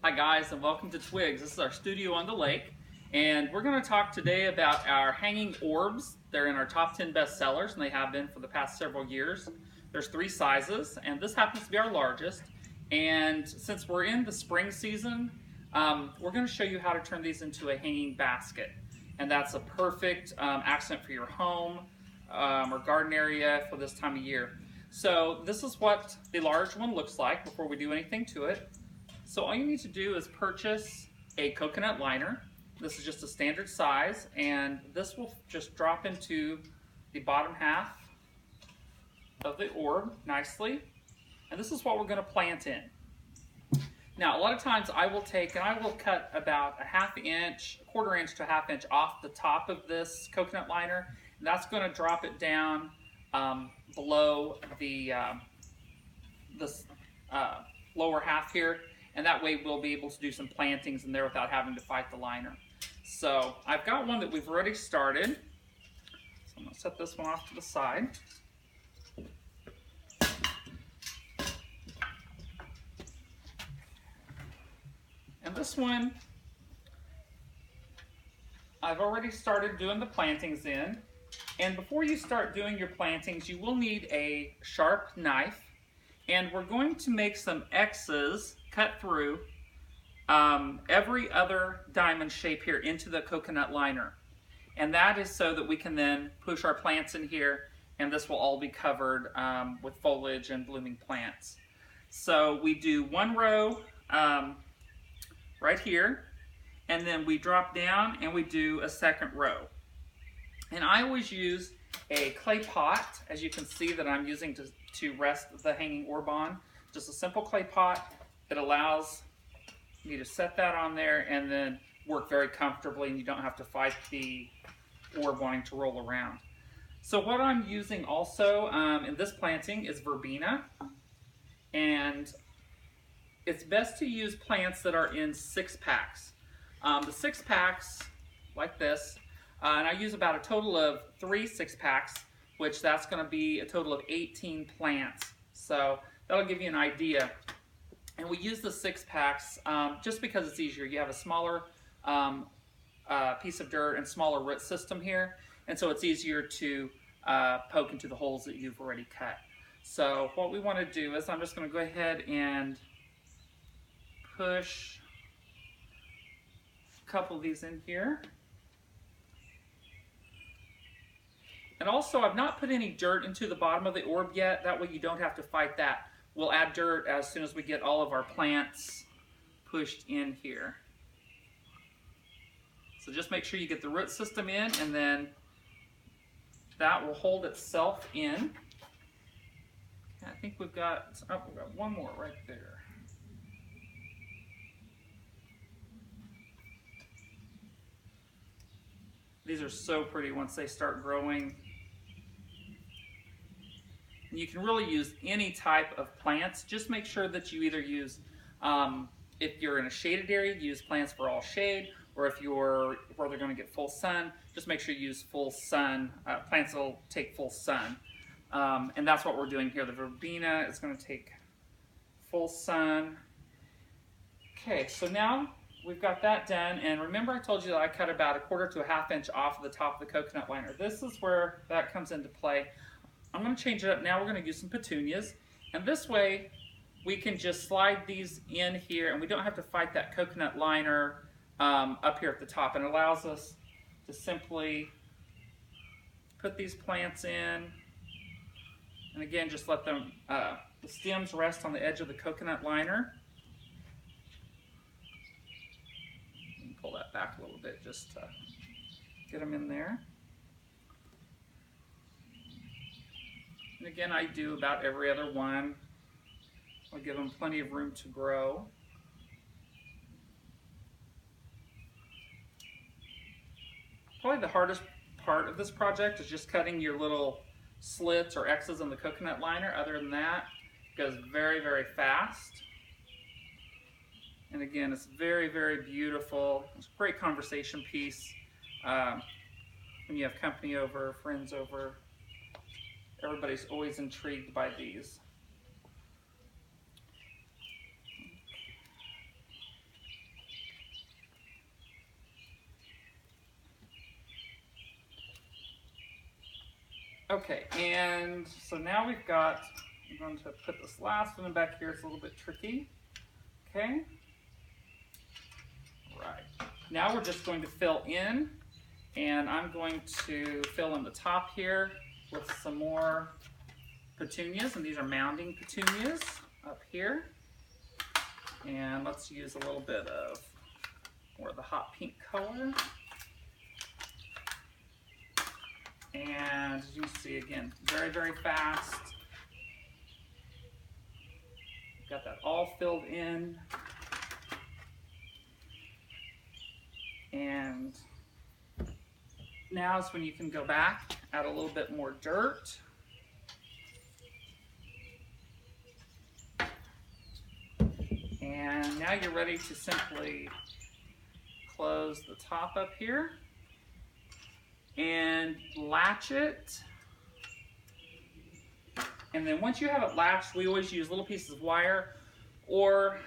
Hi guys, and welcome to Twigs. This is our studio on the lake, and we're going to talk today about our hanging orbs. They're in our top 10 best sellers, and they have been for the past several years. There's 3 sizes, and this happens to be our largest. And since we're in the spring season, we're going to show you how to turn these into a hanging basket. And that's a perfect accent for your home or garden area for this time of year. So this is what the large one looks like before we do anything to it. So all you need to do is purchase a coconut liner. This is just a standard size, and this will just drop into the bottom half of the orb nicely. And this is what we're going to plant in. Now, a lot of times I will cut about a ½ inch, a quarter inch to a ½ inch off the top of this coconut liner. And that's going to drop it down below the lower half here. And that way we'll be able to do some plantings in there without having to fight the liner. So I've got one that we've already started. So I'm going to set this one off to the side. And this one, I've already started doing the plantings in. And before you start doing your plantings, you will need a sharp knife. And we're going to make some X's cut through every other diamond shape here into the coconut liner. And that is so that we can then push our plants in here, and this will all be covered with foliage and blooming plants. So we do one row right here, and then we drop down and we do a second row. And I always use a clay pot, as you can see that I'm using to rest the hanging orb on. Just a simple clay pot that allows me to set that on there and then work very comfortably, and you don't have to fight the orb wanting to roll around. So what I'm using also in this planting is verbena, and it's best to use plants that are in 6-packs. The 6-packs, like this, and I use about a total of 3 6-packs, which that's going to be a total of 18 plants. So that'll give you an idea. And we use the 6-packs just because it's easier. You have a smaller piece of dirt and smaller root system here, and so it's easier to poke into the holes that you've already cut. So what we want to do is I'm just going to go ahead and push a couple of these in here. And also, I've not put any dirt into the bottom of the orb yet. That way you don't have to fight that. We'll add dirt as soon as we get all of our plants pushed in here. So just make sure you get the root system in, and then that will hold itself in. I think we've got one more right there. These are so pretty once they start growing. And you can really use any type of plants. Just make sure that you either use, if you're in a shaded area, use plants for all shade, or if you're where they're going to get full sun, just make sure you use full sun, plants that will take full sun. And that's what we're doing here. The verbena is going to take full sun. Okay, so now we've got that done, and remember I told you that I cut about a quarter to a ½ inch off of the top of the coconut liner. This is where that comes into play. I'm going to change it up now. We're going to use some petunias, and this way we can just slide these in here, and we don't have to fight that coconut liner up here at the top. And it allows us to simply put these plants in, and again just let them the stems rest on the edge of the coconut liner. Pull that back a little bit just to get them in there. And again, I do about every other one. I'll give them plenty of room to grow. Probably the hardest part of this project is just cutting your little slits or X's on the coconut liner. Other than that, it goes very, very fast. And again, it's very, very beautiful. It's a great conversation piece when you have company over, friends over. Everybody's always intrigued by these. Okay, and so now we've got, I'm going to put this last one back here. It's a little bit tricky. Okay. Right. Now we're just going to fill in, and I'm going to fill in the top here with some more petunias, and these are mounding petunias up here. And let's use a little bit of more of the hot pink color. And as you see, again, very, very fast. Got that all filled in. And now is when you can go back, add a little bit more dirt. And now you're ready to simply close the top up here and latch it. And then once you have it latched, we always use little pieces of wire or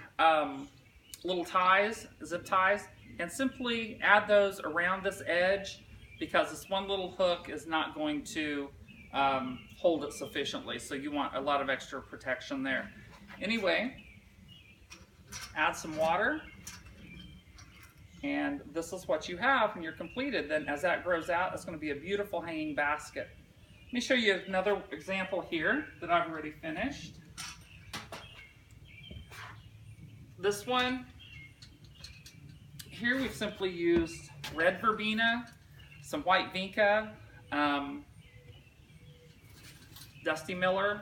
little ties, zip ties, and simply add those around this edge, because this one little hook is not going to hold it sufficiently. So you want a lot of extra protection there. Anyway, add some water, and this is what you have when you're completed. Then as that grows out, it's going to be a beautiful hanging basket. Let me show you another example here that I've already finished. This one here, we've simply used red verbena, some white vinca, Dusty Miller,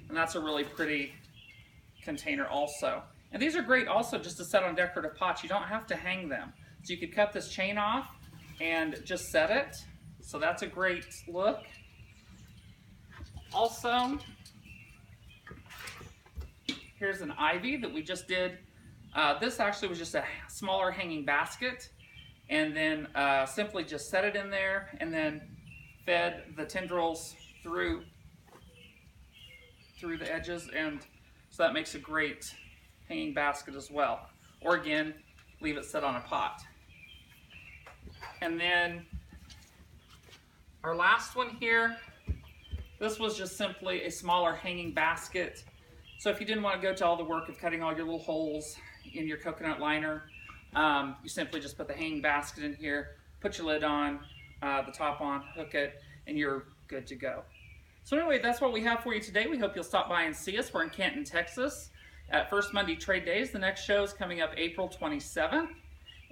and that's a really pretty container also. And these are great also just to set on decorative pots. You don't have to hang them. So you could cut this chain off and just set it. So that's a great look. Also, here's an ivy that we just did. This actually was just a smaller hanging basket, and then simply just set it in there and then fed the tendrils through the edges, and so that makes a great hanging basket as well. Or again, leave it set on a pot. And then our last one here, this was just simply a smaller hanging basket. So if you didn't want to go to all the work of cutting all your little holes in your coconut liner, you simply just put the hanging basket in here, put your lid on, the top on, hook it, and you're good to go. So anyway, that's what we have for you today. We hope you'll stop by and see us. We're in Canton, Texas at First Monday Trade Days. The next show is coming up April 27th,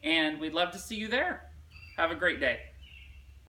and we'd love to see you there. Have a great day.